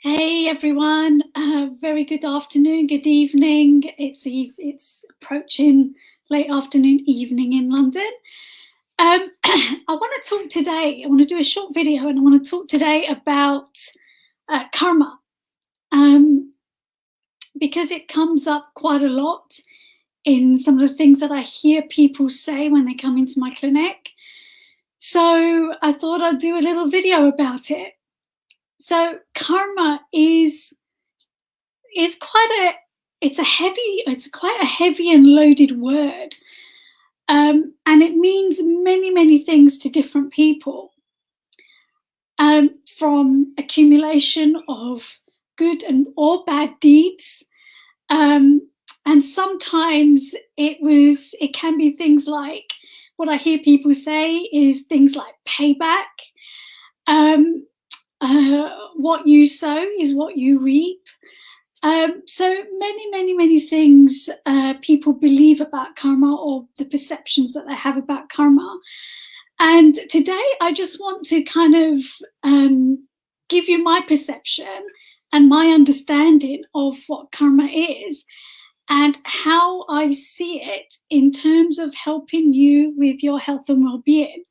Hey everyone, very good afternoon, good evening. It's approaching late afternoon, evening in London. I want to talk today. I want to do a short video, and I want to talk today about karma, um, because it comes up quite a lot in some of the things that I hear people say when they come into my clinic. So I thought I'd do a little video about it. So karma is it's quite a heavy and loaded word, and it means many things to different people, from accumulation of good or bad deeds, and sometimes it can be things like, what I hear people say is things like payback. What you sow is what you reap. So many things people believe about karma, or the perceptions that they have about karma. And today I just want to kind of give you my perception and my understanding of what karma is and how I see it in terms of helping you with your health and well-being.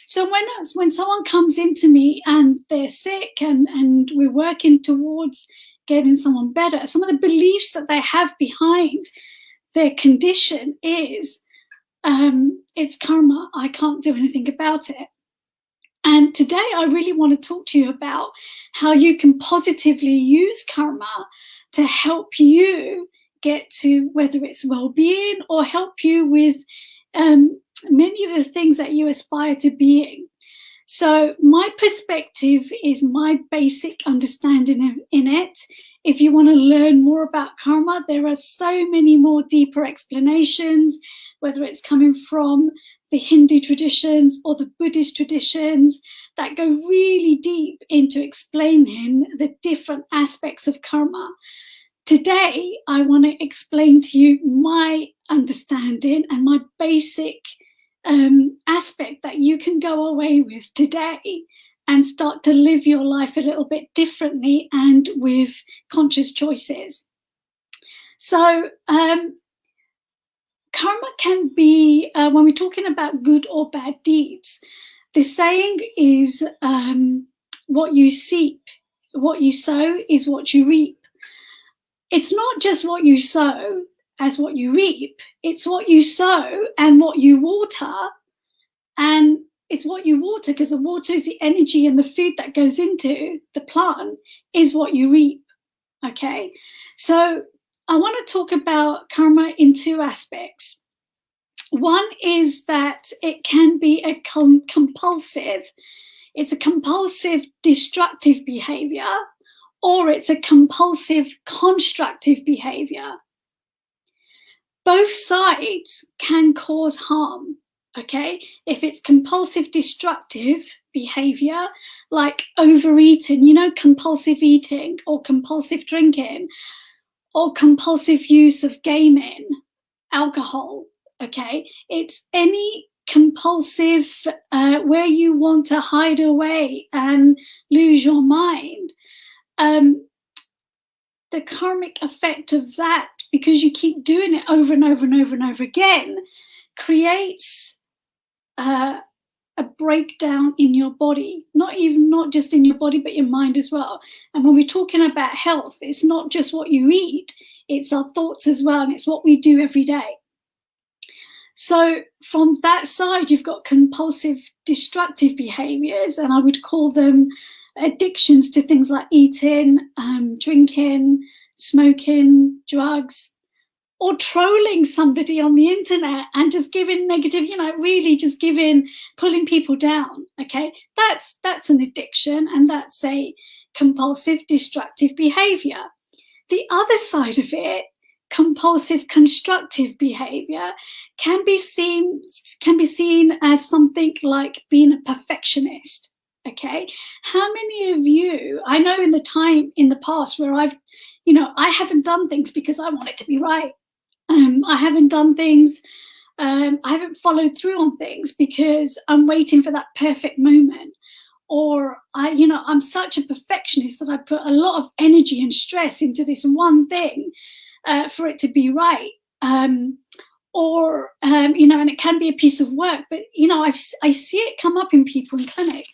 So when someone comes into me and they're sick and we're working towards getting someone better, some of the beliefs that they have behind their condition is, it's karma, I can't do anything about it. And today I really want to talk to you about how you can positively use karma to help you get to, whether it's well-being or help you with many of the things that you aspire to being. So my perspective is my basic understanding in it. If you want to learn more about karma, there are so many more deeper explanations, whether it's coming from the Hindu traditions or the Buddhist traditions, that go really deep into explaining the different aspects of karma. Today, I want to explain to you my understanding and my basic aspect that you can go away with today and start to live your life a little bit differently and with conscious choices. So karma can be, when we're talking about good or bad deeds, the saying is, what you sow is what you reap. It's not just what you sow as what you reap, it's what you sow and what you water. And it's what you water, because the water is the energy, and the food that goes into the plant is what you reap. Okay, so I want to talk about karma in two aspects. One is that it can be a compulsive destructive behavior, or it's a compulsive constructive behavior. Both sides can cause harm, okay? If it's compulsive destructive behavior, like overeating, compulsive eating, or compulsive drinking, or compulsive use of gaming, alcohol, okay? It's any compulsive where you want to hide away and lose your mind. The karmic effect of that, because you keep doing it over and over again, creates a breakdown in your body, not just in your body, but your mind as well. And when we're talking about health, it's not just what you eat, it's our thoughts as well, and it's what we do every day. So from that side, you've got compulsive destructive behaviors, and I would call them addictions to things like eating, drinking, smoking, drugs, or trolling somebody on the internet and just giving negative, really just pulling people down. Okay, that's an addiction, and that's a compulsive destructive behavior. The other side of it, compulsive constructive behavior, can be seen as something like being a perfectionist. Okay, how many of you, I know in the past where I haven't done things because I want it to be right. I haven't done things, I haven't followed through on things because I'm waiting for that perfect moment. or I'm such a perfectionist that I put a lot of energy and stress into this one thing for it to be right. And it can be a piece of work, but I see it come up in people in clinic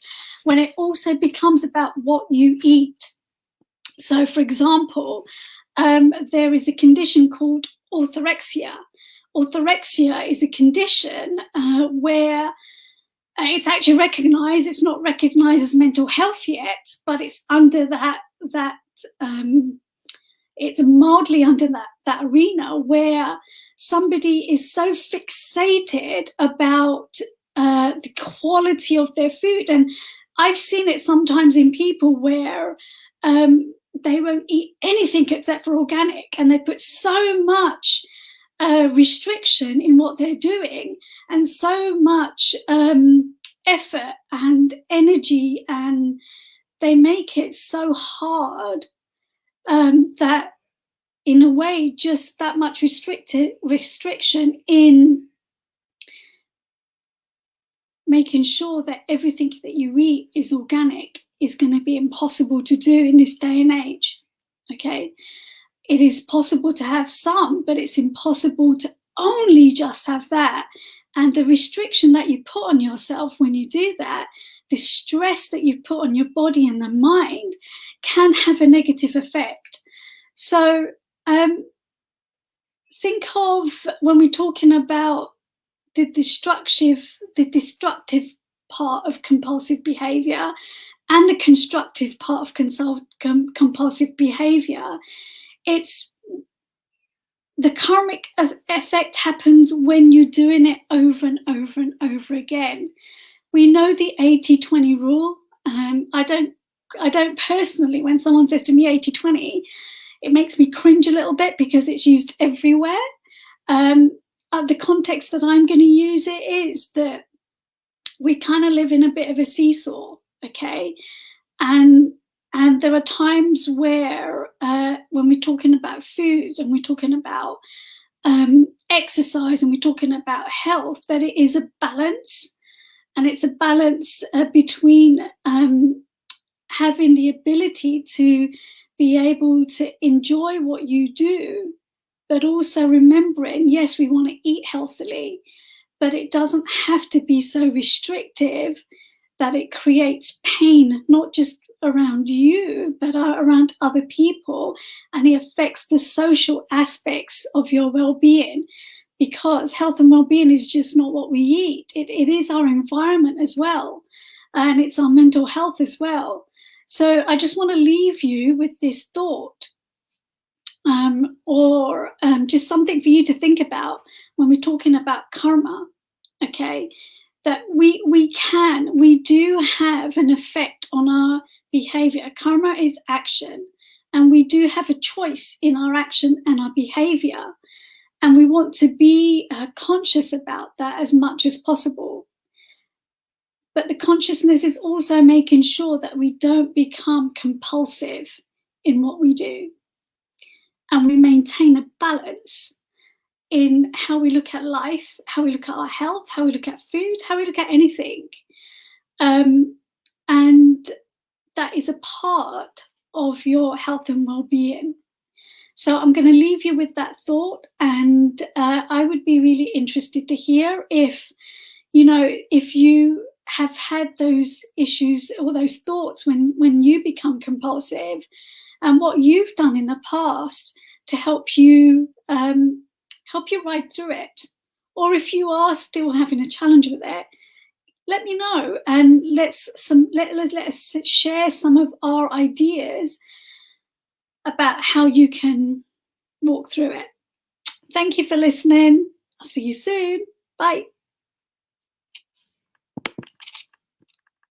when it also becomes about what you eat. So, for example, there is a condition called orthorexia. Orthorexia is a condition where it's actually recognized. It's not recognized as mental health yet, but it's under it's mildly under that arena where somebody is so fixated about the quality of their food. And I've seen it sometimes in people where they won't eat anything except for organic, and they put so much restriction in what they're doing, and so much effort and energy, and they make it so hard that in a way just that much restriction in making sure that everything that you eat is organic is going to be impossible to do in this day and age. Okay, it is possible to have some, but it's impossible to only just have that. And the restriction that you put on yourself when you do that, the stress that you put on your body and the mind, can have a negative effect. So think of, when we're talking about the destructive part of compulsive behavior and the constructive part of compulsive behavior, it's the karmic effect happens when you're doing it over and over and over again. We know the 80-20 rule. I don't personally, when someone says to me 80-20, it makes me cringe a little bit because it's used everywhere. The context that I'm going to use it is that we kind of live in a bit of a seesaw, okay? And there are times where when we're talking about food and we're talking about exercise and we're talking about health, that it is a balance. And it's a balance between having the ability to be able to enjoy what you do, but also remembering, yes, we want to eat healthily, but it doesn't have to be so restrictive that it creates pain, not just around you, but around other people, and it affects the social aspects of your well-being, because health and well-being is just not what we eat. It is our environment as well, and it's our mental health as well. So I just want to leave you with this thought, or just something for you to think about when we're talking about karma, okay? That we do have an effect on our behavior. Karma is action, and we do have a choice in our action and our behavior. And we want to be conscious about that as much as possible. But the consciousness is also making sure that we don't become compulsive in what we do. And we maintain a balance in how we look at life, how we look at our health, how we look at food, how we look at anything. And that is a part of your health and well-being. So I'm going to leave you with that thought, and I would be really interested to hear if you have had those issues or those thoughts when you become compulsive, and what you've done in the past to help you ride through it. Or if you are still having a challenge with it, let me know, and let us share some of our ideas about how you can walk through it. Thank you for listening. I'll see you soon. Bye.